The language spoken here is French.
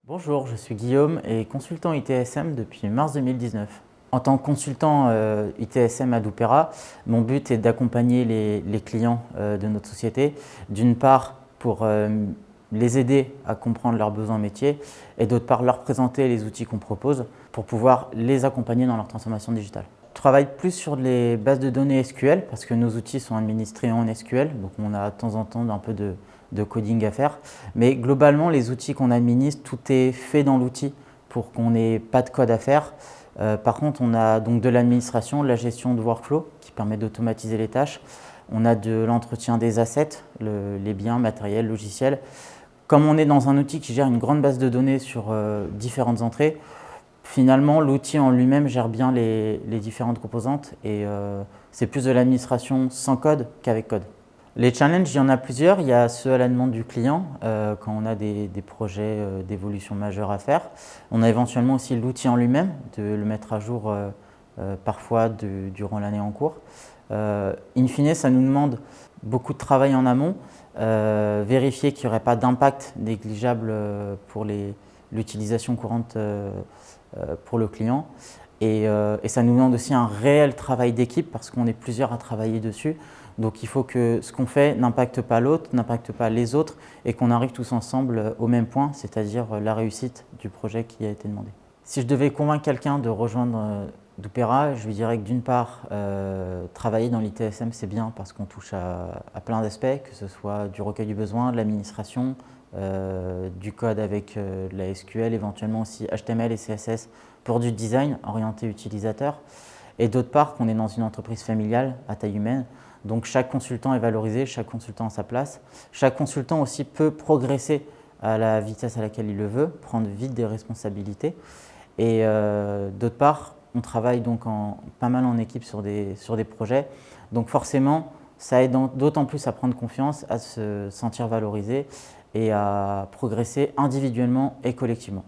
Bonjour, je suis Guillaume et consultant ITSM depuis mars 2019. En tant que consultant ITSM à Doopera, mon but est d'accompagner les clients de notre société, d'une part pour les aider à comprendre leurs besoins métiers et d'autre part leur présenter les outils qu'on propose pour pouvoir les accompagner dans leur transformation digitale. Je travaille plus sur les bases de données SQL parce que nos outils sont administrés en SQL, donc on a de temps en temps un peu de coding à faire. Mais globalement, les outils qu'on administre, tout est fait dans l'outil pour qu'on n'ait pas de code à faire. Par contre, on a donc de l'administration, de la gestion de workflow qui permet d'automatiser les tâches. On a de l'entretien des assets, les biens matériels, logiciels. Comme on est dans un outil qui gère une grande base de données sur différentes entrées, finalement, l'outil en lui-même gère bien les différentes composantes et c'est plus de l'administration sans code qu'avec code. Les challenges, il y en a plusieurs. Il y a ceux à la demande du client, quand on a des projets d'évolution majeure à faire. On a éventuellement aussi l'outil en lui-même, de le mettre à jour parfois durant l'année en cours. In fine, ça nous demande beaucoup de travail en amont, vérifier qu'il n'y aurait pas d'impact négligeable pour l'utilisation courante pour le client. Et ça nous demande aussi un réel travail d'équipe parce qu'on est plusieurs à travailler dessus. Donc il faut que ce qu'on fait n'impacte pas l'autre, n'impacte pas les autres et qu'on arrive tous ensemble au même point, c'est-à-dire la réussite du projet qui a été demandé. Si je devais convaincre quelqu'un de rejoindre Doopera, je lui dirais que d'une part, travailler dans l'ITSM c'est bien parce qu'on touche à plein d'aspects, que ce soit du recueil du besoin, de l'administration, du code avec de la SQL, éventuellement aussi HTML et CSS pour du design orienté utilisateur. Et d'autre part, qu'on est dans une entreprise familiale à taille humaine, donc chaque consultant est valorisé, chaque consultant a sa place. Chaque consultant aussi peut progresser à la vitesse à laquelle il le veut, prendre vite des responsabilités. Et d'autre part, on travaille donc pas mal en équipe sur des projets. Donc forcément, ça aide d'autant plus à prendre confiance, à se sentir valorisé et à progresser individuellement et collectivement.